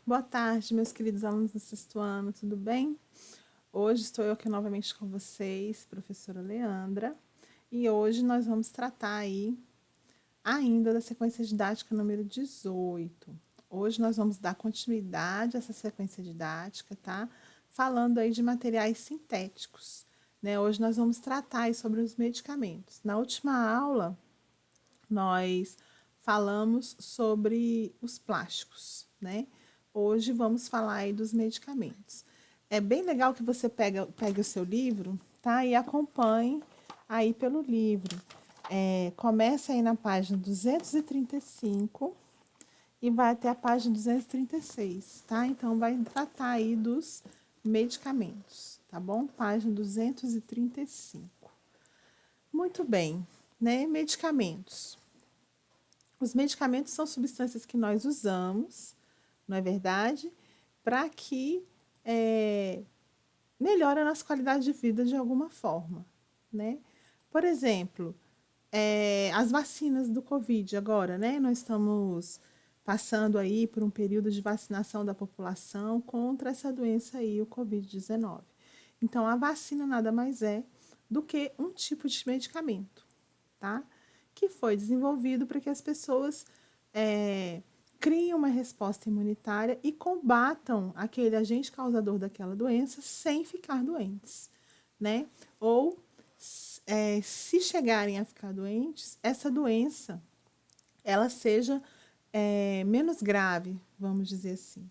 Boa tarde, meus queridos alunos do sexto ano, tudo bem? Hoje estou eu aqui novamente com vocês, professora Leandra, e hoje nós vamos tratar aí ainda da sequência didática número 18. Hoje nós vamos dar continuidade a essa sequência didática, tá? Falando aí de materiais sintéticos, né? Hoje nós vamos tratar aí sobre os medicamentos. Na última aula, nós falamos sobre os plásticos, né? Hoje vamos falar aí dos medicamentos. É bem legal que você pegue o seu livro, tá? E acompanhe aí pelo livro. Começa aí na página 235 e vai até a página 236, tá? Então, vai tratar aí dos medicamentos, tá bom? Página 235. Muito bem, né? Medicamentos. Os medicamentos são substâncias que nós usamos, não é verdade? Para que melhore a nossa qualidade de vida de alguma forma, né? Por exemplo, as vacinas do Covid agora, né? Nós estamos passando aí por um período de vacinação da população contra essa doença aí, o Covid-19. Então, a vacina nada mais é do que um tipo de medicamento, tá? Que foi desenvolvido para que as pessoas criem uma resposta imunitária e combatam aquele agente causador daquela doença sem ficar doentes, né? Ou se chegarem a ficar doentes, essa doença ela seja menos grave, vamos dizer assim,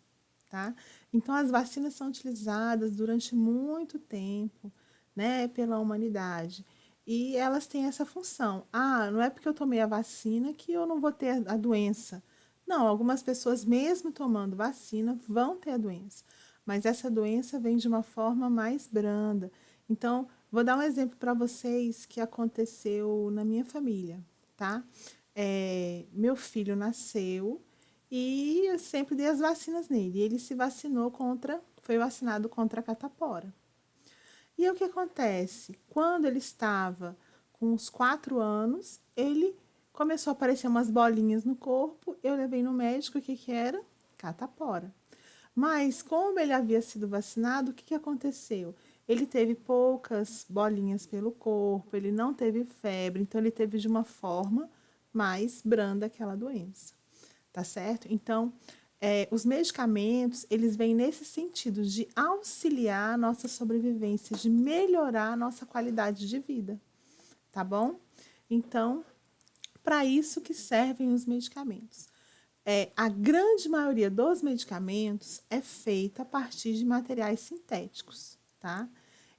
tá? Então as vacinas são utilizadas durante muito tempo, né, pela humanidade. E elas têm essa função. Ah, não é porque eu tomei a vacina que eu não vou ter a doença. Não, algumas pessoas, mesmo tomando vacina, vão ter a doença. Mas essa doença vem de uma forma mais branda. Então, vou dar um exemplo para vocês que aconteceu na minha família, tá? Meu filho nasceu e eu sempre dei as vacinas nele. Ele se vacinou foi vacinado contra a catapora. E aí, o que acontece? Quando ele estava com uns 4 anos, ele começou a aparecer umas bolinhas no corpo. Eu levei no médico, o que que era? Catapora. Mas como ele havia sido vacinado, o que que aconteceu? Ele teve poucas bolinhas pelo corpo, ele não teve febre, então ele teve de uma forma mais branda aquela doença, tá certo? Então, os medicamentos, eles vêm nesse sentido de auxiliar a nossa sobrevivência, de melhorar a nossa qualidade de vida, tá bom? Então, para isso que servem os medicamentos. A grande maioria dos medicamentos é feita a partir de materiais sintéticos, tá?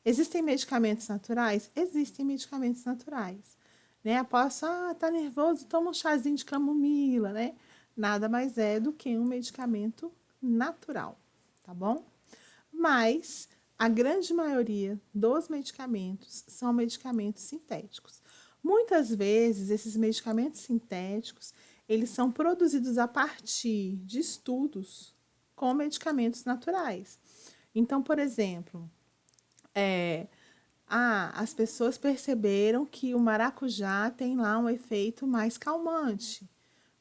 Existem medicamentos naturais? Existem medicamentos naturais. Né? Posso, tá nervoso, toma um chazinho de camomila, né? Nada mais é do que um medicamento natural, tá bom? Mas a grande maioria dos medicamentos são medicamentos sintéticos. Muitas vezes esses medicamentos sintéticos, eles são produzidos a partir de estudos com medicamentos naturais. Então, por exemplo, as pessoas perceberam que o maracujá tem lá um efeito mais calmante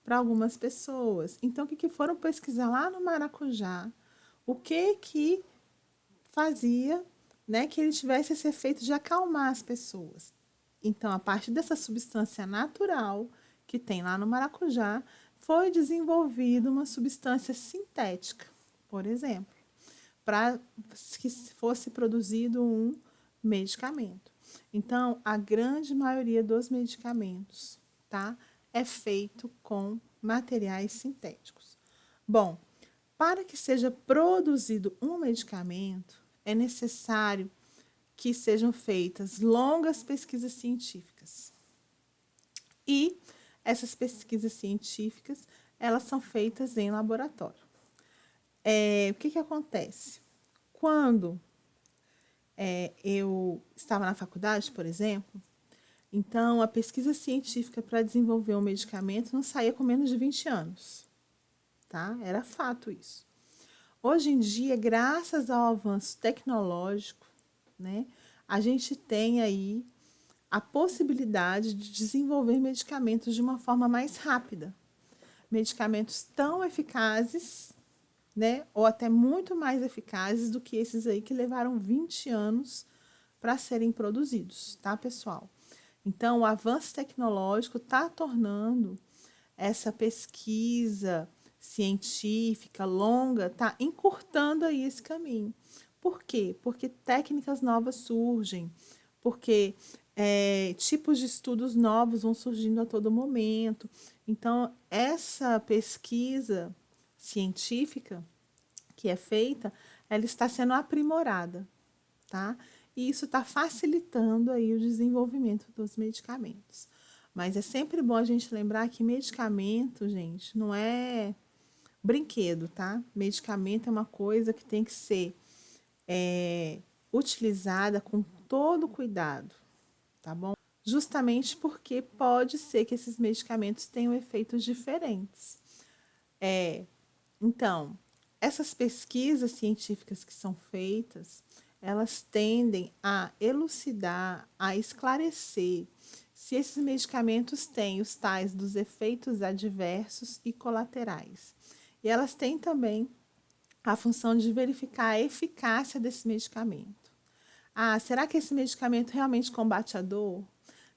para algumas pessoas. Então, o que foram pesquisar lá no maracujá? O que fazia, né, que ele tivesse esse efeito de acalmar as pessoas? Então, a partir dessa substância natural que tem lá no maracujá, foi desenvolvida uma substância sintética, por exemplo, para que fosse produzido um medicamento. Então, a grande maioria dos medicamentos, tá, é feito com materiais sintéticos. Bom, para que seja produzido um medicamento, é necessário que sejam feitas longas pesquisas científicas. E essas pesquisas científicas, elas são feitas em laboratório. O que acontece? Quando eu estava na faculdade, por exemplo, então a pesquisa científica para desenvolver um medicamento não saía com menos de 20 anos, tá? Era fato isso. Hoje em dia, graças ao avanço tecnológico, né, a gente tem aí a possibilidade de desenvolver medicamentos de uma forma mais rápida. Medicamentos tão eficazes, né? Ou até muito mais eficazes do que esses aí que levaram 20 anos para serem produzidos, tá, pessoal? Então, o avanço tecnológico está tornando essa pesquisa científica longa, está encurtando aí esse caminho. Por quê? Porque técnicas novas surgem, porque tipos de estudos novos vão surgindo a todo momento. Então, essa pesquisa científica que é feita, ela está sendo aprimorada, tá? E isso está facilitando aí o desenvolvimento dos medicamentos. Mas é sempre bom a gente lembrar que medicamento, gente, não é brinquedo, tá? Medicamento é uma coisa que tem que ser utilizada com todo cuidado, tá bom? Justamente porque pode ser que esses medicamentos tenham efeitos diferentes. Então, essas pesquisas científicas que são feitas, elas tendem a elucidar, a esclarecer se esses medicamentos têm os tais dos efeitos adversos e colaterais. E elas têm também a função de verificar a eficácia desse medicamento. Ah, será que esse medicamento realmente combate a dor?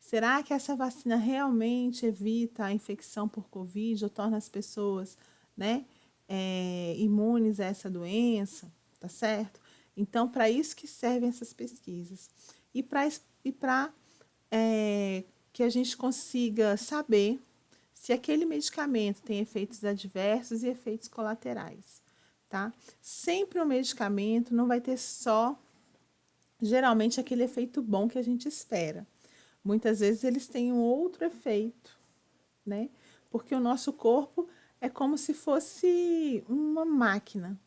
Será que essa vacina realmente evita a infecção por Covid ou torna as pessoas, né, imunes a essa doença? Tá certo? Então, para isso que servem essas pesquisas. E para que a gente consiga saber se aquele medicamento tem efeitos adversos e efeitos colaterais, tá? Sempre o medicamento não vai ter só, geralmente, aquele efeito bom que a gente espera. Muitas vezes eles têm um outro efeito, né? Porque o nosso corpo é como se fosse uma máquina.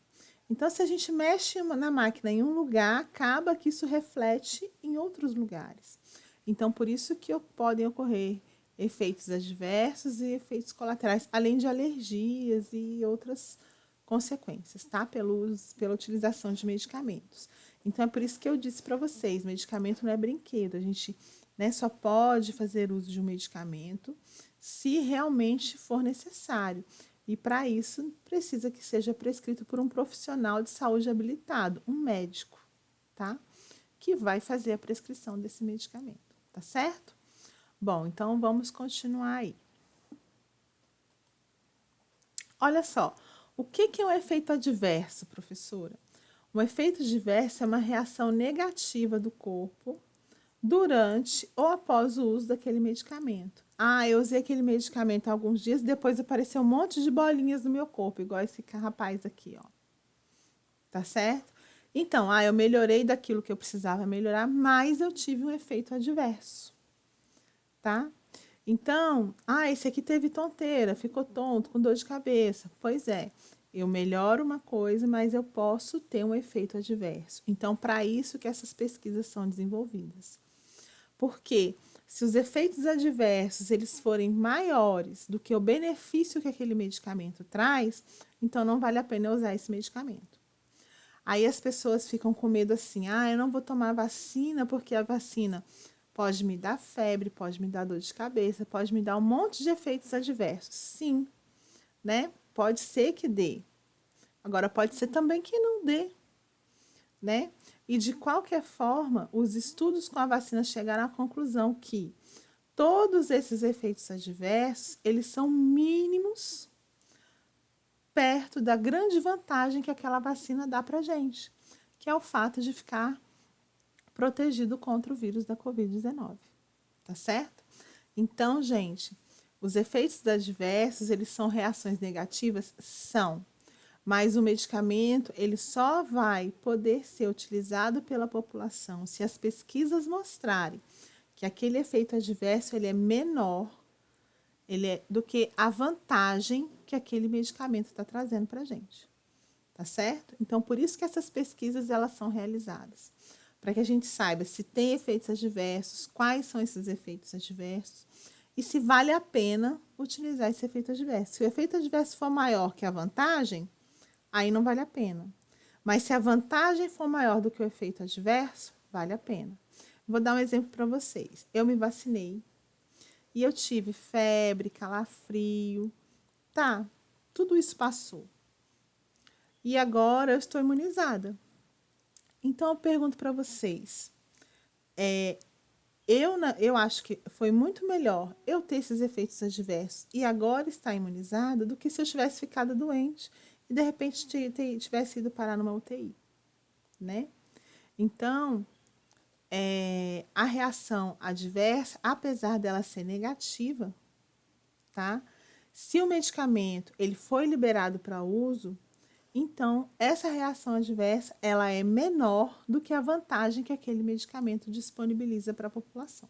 Então, se a gente mexe na máquina em um lugar, acaba que isso reflete em outros lugares. Então, por isso que podem ocorrer efeitos adversos e efeitos colaterais, além de alergias e outras consequências, tá? Pela utilização de medicamentos. Então, é por isso que eu disse para vocês, medicamento não é brinquedo. A gente, né, só pode fazer uso de um medicamento se realmente for necessário. E para isso, precisa que seja prescrito por um profissional de saúde habilitado, um médico, tá? Que vai fazer a prescrição desse medicamento, tá certo? Bom, então vamos continuar aí. Olha só, o que é um efeito adverso, professora? Um efeito adverso é uma reação negativa do corpo durante ou após o uso daquele medicamento. Ah, eu usei aquele medicamento há alguns dias, depois apareceu um monte de bolinhas no meu corpo, igual esse rapaz aqui, ó. Tá certo? Então, eu melhorei daquilo que eu precisava melhorar, mas eu tive um efeito adverso, tá? Então, esse aqui teve tonteira, ficou tonto, com dor de cabeça. Pois é, eu melhoro uma coisa, mas eu posso ter um efeito adverso. Então, para isso que essas pesquisas são desenvolvidas. Porque se os efeitos adversos eles forem maiores do que o benefício que aquele medicamento traz, então não vale a pena usar esse medicamento. Aí as pessoas ficam com medo assim: eu não vou tomar vacina porque a vacina pode me dar febre, pode me dar dor de cabeça, pode me dar um monte de efeitos adversos. Sim, né? Pode ser que dê. Agora, pode ser também que não dê, né? E de qualquer forma, os estudos com a vacina chegaram à conclusão que todos esses efeitos adversos, eles são mínimos perto da grande vantagem que aquela vacina dá para gente, que é o fato de ficar protegido contra o vírus da Covid-19, tá certo? Então, gente, os efeitos adversos, eles são reações negativas? São. Mas o medicamento, ele só vai poder ser utilizado pela população se as pesquisas mostrarem que aquele efeito adverso ele é menor do que a vantagem que aquele medicamento está trazendo para a gente. Tá certo? Então, por isso que essas pesquisas elas são realizadas. Para que a gente saiba se tem efeitos adversos, quais são esses efeitos adversos e se vale a pena utilizar esse efeito adverso. Se o efeito adverso for maior que a vantagem, aí não vale a pena. Mas se a vantagem for maior do que o efeito adverso, vale a pena. Vou dar um exemplo para vocês. Eu me vacinei e eu tive febre, calafrio, tá? Tudo isso passou. e agora eu estou imunizada. Então, eu pergunto para vocês, eu acho que foi muito melhor eu ter esses efeitos adversos e agora estar imunizada do que se eu tivesse ficado doente e de repente tivesse ido parar numa UTI, né? Então, a reação adversa, apesar dela ser negativa, tá? Se o medicamento ele foi liberado para uso, então essa reação adversa ela é menor do que a vantagem que aquele medicamento disponibiliza para a população,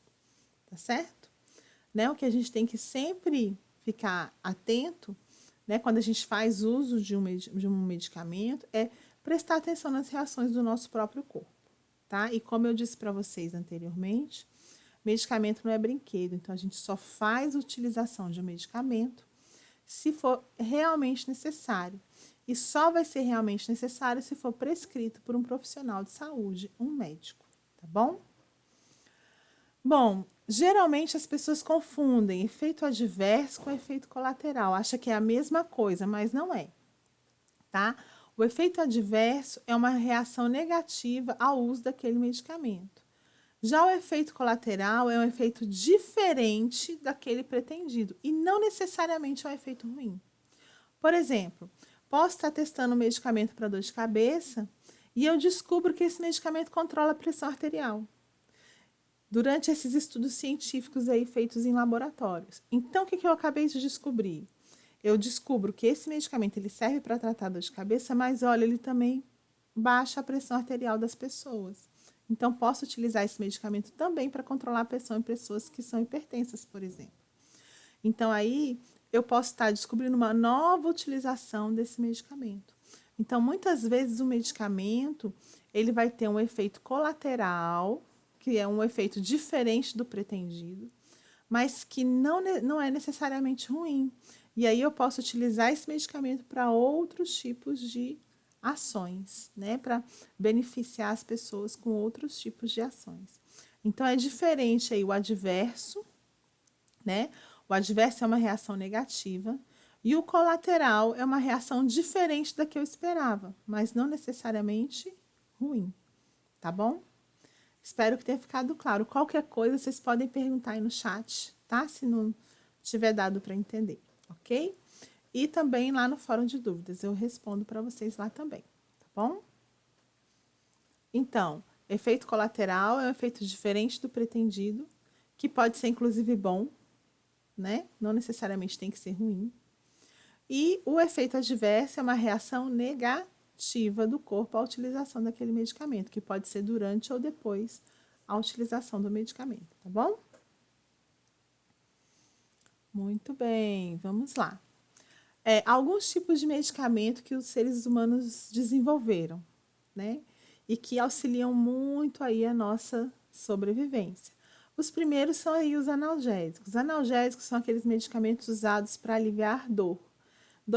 tá certo? Né? O que a gente tem que sempre ficar atento, né, quando a gente faz uso de um medicamento, é prestar atenção nas reações do nosso próprio corpo, tá? E como eu disse para vocês anteriormente, medicamento não é brinquedo, então a gente só faz utilização de um medicamento se for realmente necessário. E só vai ser realmente necessário se for prescrito por um profissional de saúde, um médico, tá bom? Bom, geralmente as pessoas confundem efeito adverso com efeito colateral, acha que é a mesma coisa, mas não é, tá? O efeito adverso é uma reação negativa ao uso daquele medicamento. Já o efeito colateral é um efeito diferente daquele pretendido e não necessariamente é um efeito ruim. Por exemplo, posso estar testando um medicamento para dor de cabeça e eu descubro que esse medicamento controla a pressão arterial durante esses estudos científicos aí feitos em laboratórios. Então, o que eu acabei de descobrir? Eu descubro que esse medicamento ele serve para tratar dor de cabeça, mas olha, ele também baixa a pressão arterial das pessoas. Então, posso utilizar esse medicamento também para controlar a pressão em pessoas que são hipertensas, por exemplo. Então, aí, eu posso estar descobrindo uma nova utilização desse medicamento. Então, muitas vezes, o medicamento, ele vai ter um efeito colateral, que é um efeito diferente do pretendido, mas que não é necessariamente ruim. E aí, eu posso utilizar esse medicamento para outros tipos de ações, né, para beneficiar as pessoas com outros tipos de ações. Então é diferente aí o adverso, né? O adverso é uma reação negativa e o colateral é uma reação diferente da que eu esperava, mas não necessariamente ruim, tá bom? Espero que tenha ficado claro. Qualquer coisa vocês podem perguntar aí no chat, tá? Se não tiver dado para entender, ok? E também lá no fórum de dúvidas, eu respondo para vocês lá também, tá bom? Então, efeito colateral é um efeito diferente do pretendido, que pode ser inclusive bom, né? Não necessariamente tem que ser ruim. E o efeito adverso é uma reação negativa do corpo à utilização daquele medicamento, que pode ser durante ou depois a utilização do medicamento, tá bom? Muito bem, vamos lá. Alguns tipos de medicamento que os seres humanos desenvolveram, né? E que auxiliam muito aí a nossa sobrevivência. Os primeiros são aí os analgésicos. Os analgésicos são aqueles medicamentos usados para aliviar dor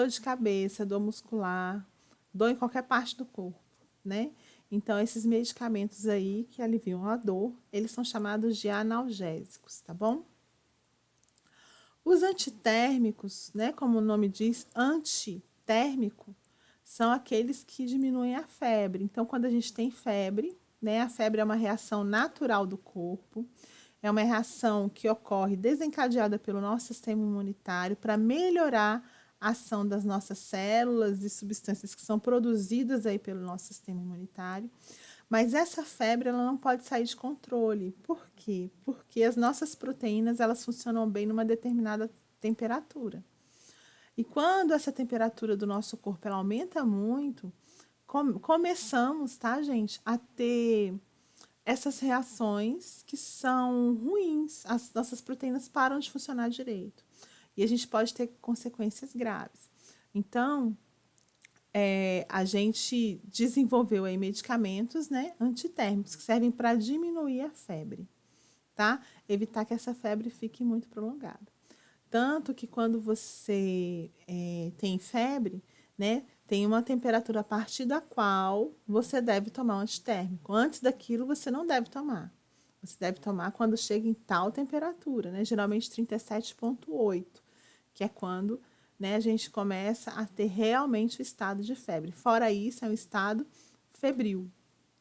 de cabeça, dor muscular, dor em qualquer parte do corpo, né? Então, esses medicamentos aí que aliviam a dor, eles são chamados de analgésicos, tá bom? Os antitérmicos, né, como o nome diz, antitérmico, são aqueles que diminuem a febre. Então, quando a gente tem febre, né, a febre é uma reação natural do corpo, é uma reação que ocorre desencadeada pelo nosso sistema imunitário para melhorar a ação das nossas células e substâncias que são produzidas aí pelo nosso sistema imunitário. Mas essa febre ela não pode sair de controle. Por quê? Porque as nossas proteínas elas funcionam bem numa determinada temperatura. E quando essa temperatura do nosso corpo ela aumenta muito, começamos, tá, gente, a ter essas reações que são ruins. As nossas proteínas param de funcionar direito. E a gente pode ter consequências graves. Então, a gente desenvolveu aí medicamentos, né, antitérmicos, que servem para diminuir a febre, tá? Evitar que essa febre fique muito prolongada. Tanto que quando você tem febre, né, tem uma temperatura a partir da qual você deve tomar um antitérmico. Antes daquilo, você não deve tomar. Você deve tomar quando chega em tal temperatura, né? Geralmente 37,8, que é quando né, a gente começa a ter realmente o estado de febre. Fora isso, é um estado febril,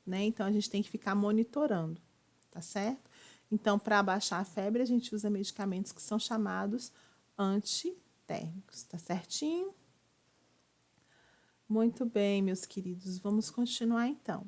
né? Então, a gente tem que ficar monitorando, tá certo? Então, para abaixar a febre, a gente usa medicamentos que são chamados antitérmicos, tá certinho? Muito bem, meus queridos, vamos continuar então.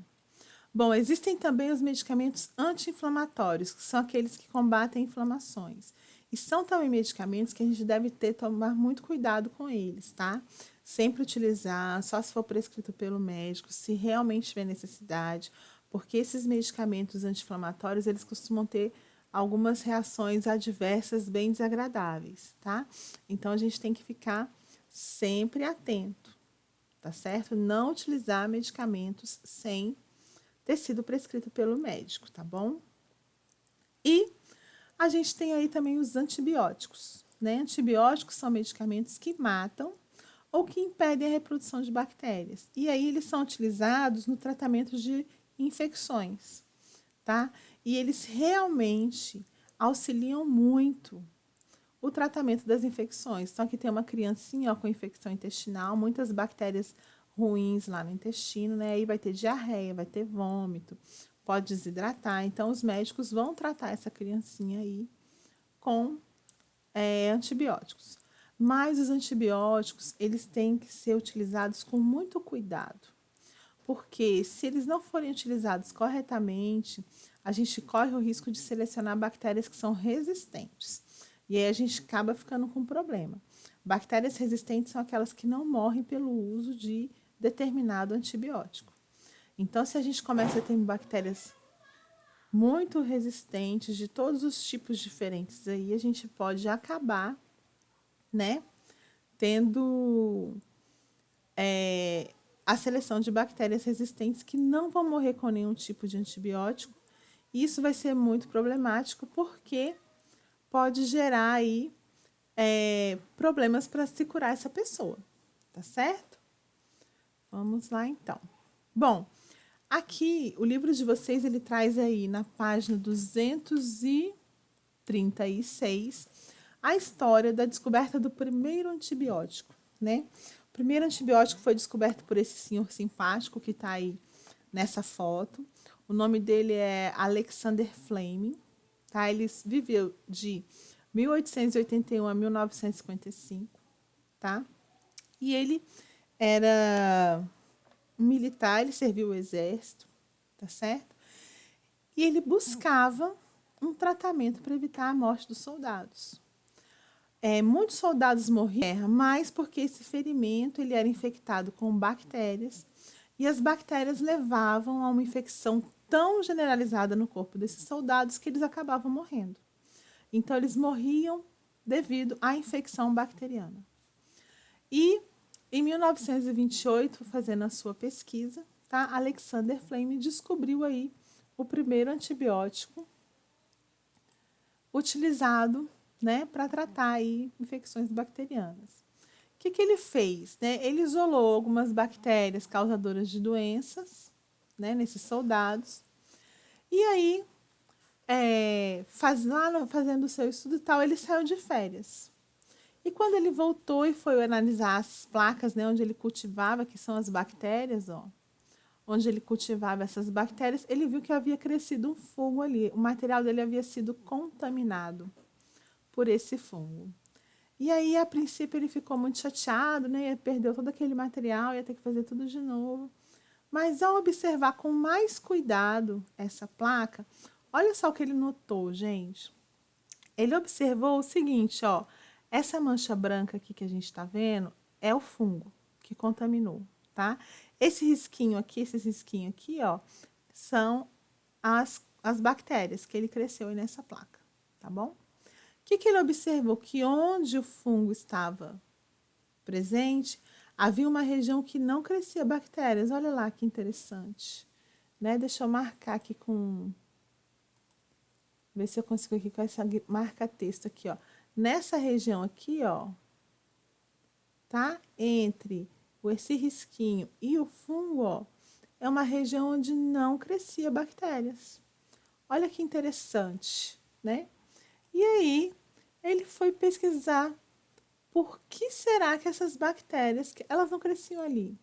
Bom, existem também os medicamentos anti-inflamatórios, que são aqueles que combatem inflamações. E são também medicamentos que a gente deve tomar muito cuidado com eles, tá? Sempre utilizar, só se for prescrito pelo médico, se realmente tiver necessidade, porque esses medicamentos anti-inflamatórios, eles costumam ter algumas reações adversas bem desagradáveis, tá? Então, a gente tem que ficar sempre atento, tá certo? Não utilizar medicamentos sem ter sido prescrito pelo médico, tá bom? E a gente tem aí também os antibióticos, né? Antibióticos são medicamentos que matam ou que impedem a reprodução de bactérias. E aí eles são utilizados no tratamento de infecções, tá? E eles realmente auxiliam muito o tratamento das infecções. Então, aqui tem uma criancinha ó, com infecção intestinal, muitas bactérias ruins lá no intestino, né? Aí vai ter diarreia, vai ter vômito, pode desidratar. Então, os médicos vão tratar essa criancinha aí com antibióticos. Mas os antibióticos, eles têm que ser utilizados com muito cuidado. Porque se eles não forem utilizados corretamente, a gente corre o risco de selecionar bactérias que são resistentes. E aí a gente acaba ficando com um problema. Bactérias resistentes são aquelas que não morrem pelo uso de determinado antibiótico. Então, se a gente começa a ter bactérias muito resistentes de todos os tipos diferentes, aí a gente pode acabar, né, tendo a seleção de bactérias resistentes que não vão morrer com nenhum tipo de antibiótico. Isso vai ser muito problemático porque pode gerar aí problemas para se curar essa pessoa, tá certo? Vamos lá então. Bom, aqui o livro de vocês ele traz aí na página 236 a história da descoberta do primeiro antibiótico, né? O primeiro antibiótico foi descoberto por esse senhor simpático que está aí nessa foto. O nome dele é Alexander Fleming, tá? Ele viveu de 1881 a 1955, tá? E ele era um militar, ele serviu o exército, tá certo? E ele buscava um tratamento para evitar a morte dos soldados. Muitos soldados morriam, mas porque esse ferimento ele era infectado com bactérias e as bactérias levavam a uma infecção tão generalizada no corpo desses soldados que eles acabavam morrendo. Então, eles morriam devido à infecção bacteriana. E, em 1928, fazendo a sua pesquisa, tá, Alexander Fleming descobriu aí o primeiro antibiótico utilizado, né, para tratar aí infecções bacterianas. O que ele fez? Né? Ele isolou algumas bactérias causadoras de doenças, né, nesses soldados. E aí, fazendo o seu estudo e tal, ele saiu de férias. E quando ele voltou e foi analisar as placas, né, onde ele cultivava, que são as bactérias, ó, onde ele cultivava essas bactérias, ele viu que havia crescido um fungo ali. O material dele havia sido contaminado por esse fungo. E aí, a princípio, ele ficou muito chateado, né? Perdeu todo aquele material, ia ter que fazer tudo de novo. Mas ao observar com mais cuidado essa placa, olha só o que ele notou, gente. Ele observou o seguinte, ó. Essa mancha branca aqui que a gente está vendo é o fungo que contaminou, tá? Esse risquinho aqui, esses risquinhos aqui, ó, são as bactérias que ele cresceu aí nessa placa, tá bom? O que ele observou? Que onde o fungo estava presente, havia uma região que não crescia bactérias. Olha lá que interessante, né? Deixa eu marcar aqui com... Ver se eu consigo aqui com essa marca-texto aqui, ó. Nessa região aqui, ó, tá? Entre esse risquinho e o fungo, ó, é uma região onde não crescia bactérias. Olha que interessante, né? E aí, ele foi pesquisar por que será que essas bactérias, elas não cresciam ali?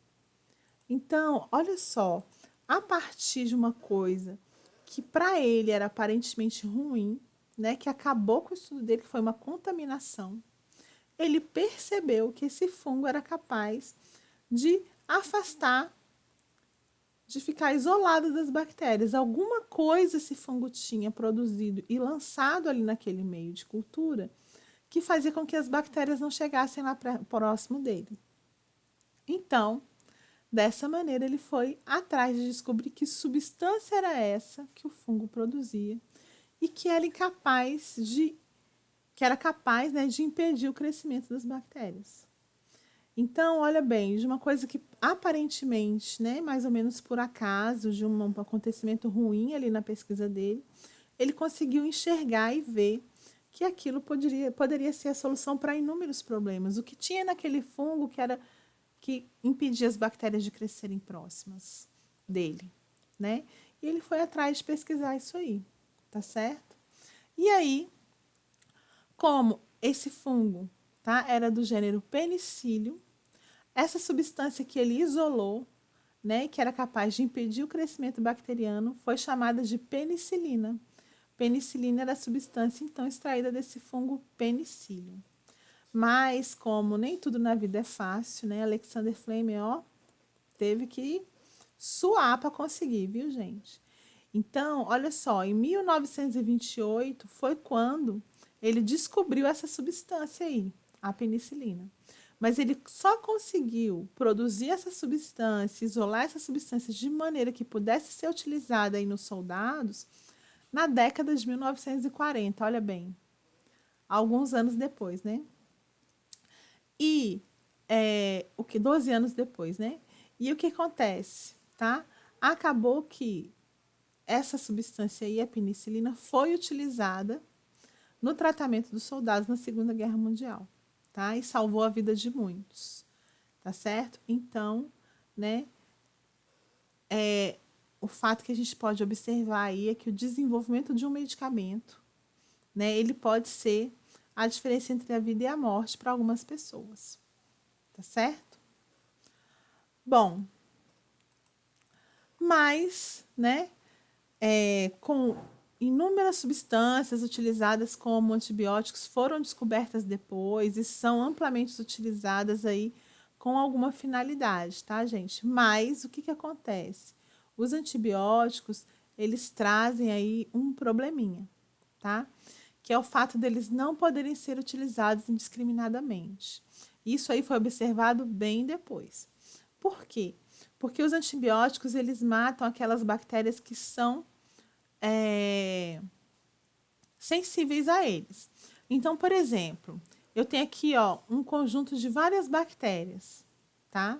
Então, olha só, a partir de uma coisa que para ele era aparentemente ruim, né, que acabou com o estudo dele, que foi uma contaminação, ele percebeu que esse fungo era capaz de afastar, de ficar isolado das bactérias. Alguma coisa esse fungo tinha produzido e lançado ali naquele meio de cultura que fazia com que as bactérias não chegassem lá próximo dele. Então, dessa maneira, ele foi atrás de descobrir que substância era essa que o fungo produzia e que era incapaz de, que era capaz, né, de impedir o crescimento das bactérias. Então, olha bem, de uma coisa que aparentemente, né, mais ou menos por acaso, de um acontecimento ruim ali na pesquisa dele, ele conseguiu enxergar e ver que aquilo poderia ser a solução para inúmeros problemas. O que tinha naquele fungo que impedia as bactérias de crescerem próximas dele, né? E ele foi atrás de pesquisar isso aí, tá certo? E aí, como esse fungo, tá, era do gênero Penicillium, essa substância que ele isolou, né, que era capaz de impedir o crescimento bacteriano, foi chamada de penicilina. Penicilina era a substância então extraída desse fungo Penicillium. Mas como nem tudo na vida é fácil, né, Alexander Fleming, ó, teve que suar para conseguir, viu, gente? Então, olha só, em 1928 foi quando ele descobriu essa substância aí, a penicilina. Mas ele só conseguiu produzir essa substância, isolar essa substância de maneira que pudesse ser utilizada aí nos soldados na década de 1940, olha bem, alguns anos depois, né? E o que 12 anos depois, né? E o que acontece, tá? Acabou que essa substância aí, a penicilina, foi utilizada no tratamento dos soldados na Segunda Guerra Mundial, tá? E salvou a vida de muitos, tá certo? Então, né, o fato que a gente pode observar aí é que o desenvolvimento de um medicamento, né, ele pode ser a diferença entre a vida e a morte para algumas pessoas, tá certo? Bom, mas, né, com inúmeras substâncias utilizadas como antibióticos foram descobertas depois e são amplamente utilizadas aí com alguma finalidade, tá, gente? Mas o que que acontece? Os antibióticos, eles trazem aí um probleminha, tá? Que é o fato deles não poderem ser utilizados indiscriminadamente. Isso aí foi observado bem depois. Por quê? Porque os antibióticos, eles matam aquelas bactérias que são sensíveis a eles. Então, por exemplo, eu tenho aqui, ó, um conjunto de várias bactérias, tá?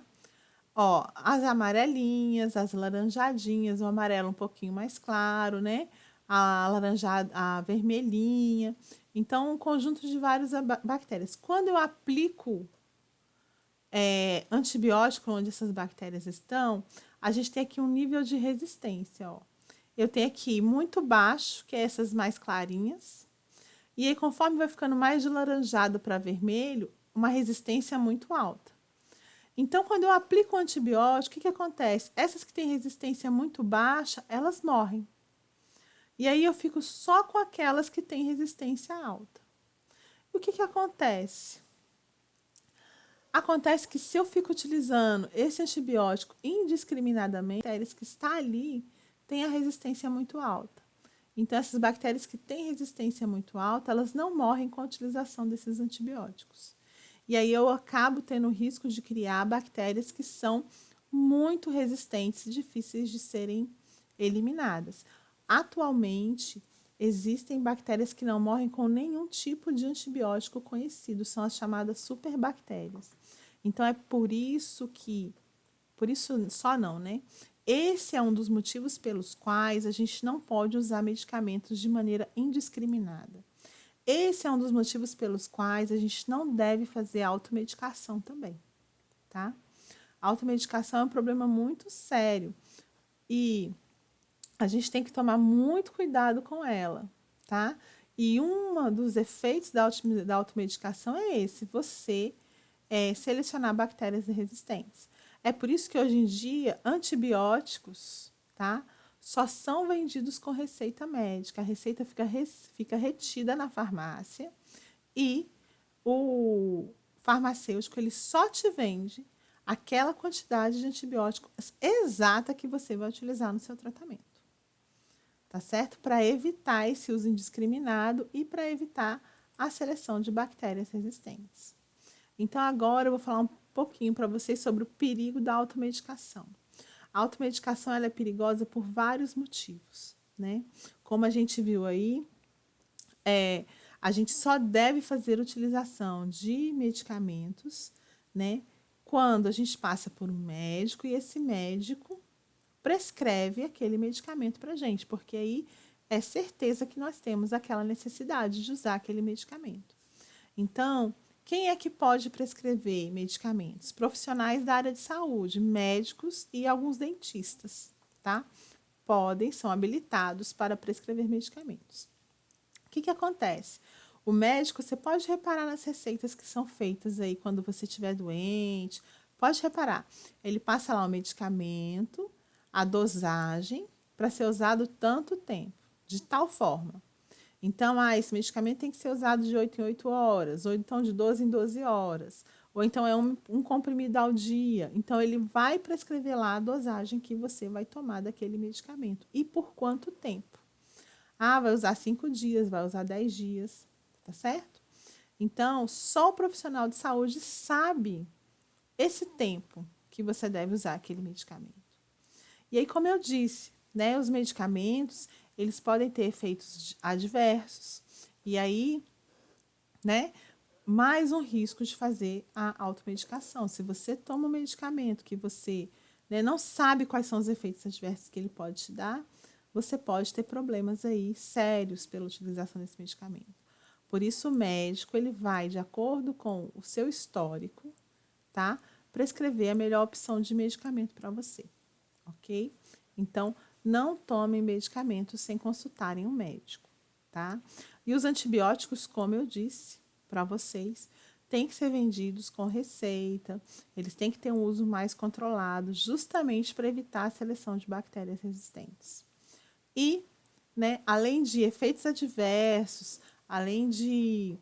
Ó, as amarelinhas, as laranjadinhas, o amarelo um pouquinho mais claro, né? A laranjada, a vermelhinha. Então, um conjunto de várias bactérias. Quando eu aplico antibiótico onde essas bactérias estão, a gente tem aqui um nível de resistência, ó. Eu tenho aqui muito baixo, que é essas mais clarinhas. E aí, conforme vai ficando mais de laranjado para vermelho, uma resistência muito alta. Então, quando eu aplico o antibiótico, o que, que acontece? Essas que têm resistência muito baixa, elas morrem. E aí eu fico só com aquelas que têm resistência alta. E o que, que acontece? Acontece que se eu fico utilizando esse antibiótico indiscriminadamente, bactérias que está ali têm a resistência muito alta. Então, essas bactérias que têm resistência muito alta, elas não morrem com a utilização desses antibióticos. E aí eu acabo tendo o risco de criar bactérias que são muito resistentes e difíceis de serem eliminadas. Atualmente, existem bactérias que não morrem com nenhum tipo de antibiótico conhecido, são as chamadas superbactérias. Então é por isso só não, né? Esse é um dos motivos pelos quais a gente não pode usar medicamentos de maneira indiscriminada. Esse é um dos motivos pelos quais a gente não deve fazer automedicação também, tá? A automedicação é um problema muito sério e a gente tem que tomar muito cuidado com ela, tá? E um dos efeitos da automedicação é esse, você selecionar bactérias resistentes. É por isso que hoje em dia antibióticos, tá, só são vendidos com receita médica. A receita fica retida na farmácia e o farmacêutico ele só te vende aquela quantidade de antibiótico exata que você vai utilizar no seu tratamento. Tá certo? Para evitar esse uso indiscriminado e para evitar a seleção de bactérias resistentes. Então, agora eu vou falar um pouquinho para vocês sobre o perigo da automedicação. A automedicação ela é perigosa por vários motivos, né? Como a gente viu aí, a gente só deve fazer utilização de medicamentos, né? Quando a gente passa por um médico e esse médico prescreve aquele medicamento para a gente, porque aí é certeza que nós temos aquela necessidade de usar aquele medicamento. Então, quem é que pode prescrever medicamentos? Profissionais da área de saúde, médicos e alguns dentistas, tá? São habilitados para prescrever medicamentos. O que acontece? O médico, você pode reparar nas receitas que são feitas aí quando você estiver doente, pode reparar. Ele passa lá o medicamento, a dosagem, para ser usado tanto tempo, de tal forma. Então, esse medicamento tem que ser usado de 8 em 8 horas, ou então de 12 em 12 horas, ou então é um comprimido ao dia. Então, ele vai prescrever lá a dosagem que você vai tomar daquele medicamento e por quanto tempo. Vai usar 5 dias, vai usar 10 dias, tá certo? Então, só o profissional de saúde sabe esse tempo que você deve usar aquele medicamento. E aí, como eu disse, né, os medicamentos, eles podem ter efeitos adversos. E aí, né, mais um risco de fazer a automedicação. Se você toma um medicamento que você, né, não sabe quais são os efeitos adversos que ele pode te dar, você pode ter problemas aí sérios pela utilização desse medicamento. Por isso, o médico, ele vai, de acordo com o seu histórico, tá, prescrever a melhor opção de medicamento para você, ok? Então, não tomem medicamentos sem consultarem um médico, tá? E os antibióticos, como eu disse para vocês, têm que ser vendidos com receita, eles têm que ter um uso mais controlado, justamente para evitar a seleção de bactérias resistentes. E, né, além de efeitos adversos, além de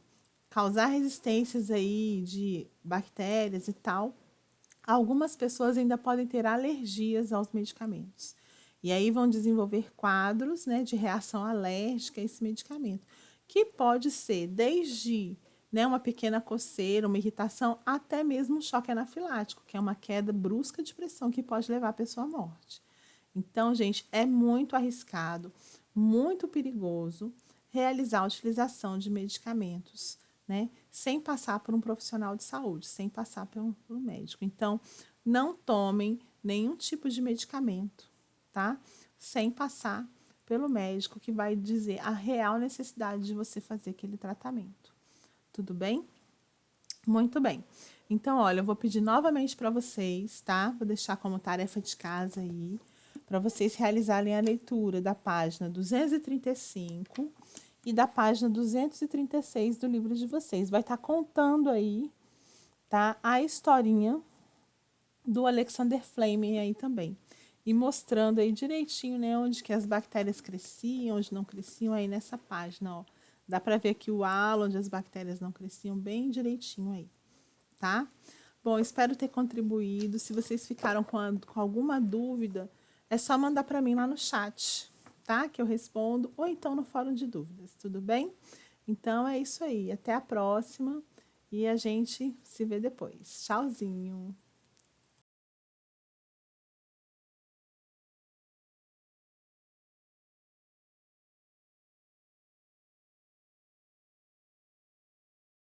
causar resistências aí de bactérias e tal, algumas pessoas ainda podem ter alergias aos medicamentos. E aí vão desenvolver quadros, né, de reação alérgica a esse medicamento, que pode ser desde, né, uma pequena coceira, uma irritação, até mesmo um choque anafilático, que é uma queda brusca de pressão que pode levar a pessoa à morte. Então, gente, é muito arriscado, muito perigoso realizar a utilização de medicamentos, né, sem passar por um profissional de saúde, sem passar por um médico. Então, não tomem nenhum tipo de medicamento, tá? Sem passar pelo médico que vai dizer a real necessidade de você fazer aquele tratamento. Tudo bem? Muito bem. Então, olha, eu vou pedir novamente para vocês, tá? Vou deixar como tarefa de casa aí, para vocês realizarem a leitura da página 235 e da página 236 do livro de vocês. Vai estar contando aí, tá? A historinha do Alexander Fleming aí também. E mostrando aí direitinho, né, onde que as bactérias cresciam, onde não cresciam, aí nessa página, ó. Dá para ver aqui o halo onde as bactérias não cresciam bem direitinho aí, tá? Bom, espero ter contribuído. Se vocês ficaram com alguma dúvida, é só mandar para mim lá no chat, tá? Que eu respondo, ou então no fórum de dúvidas, tudo bem? Então é isso aí. Até a próxima e a gente se vê depois. Tchauzinho!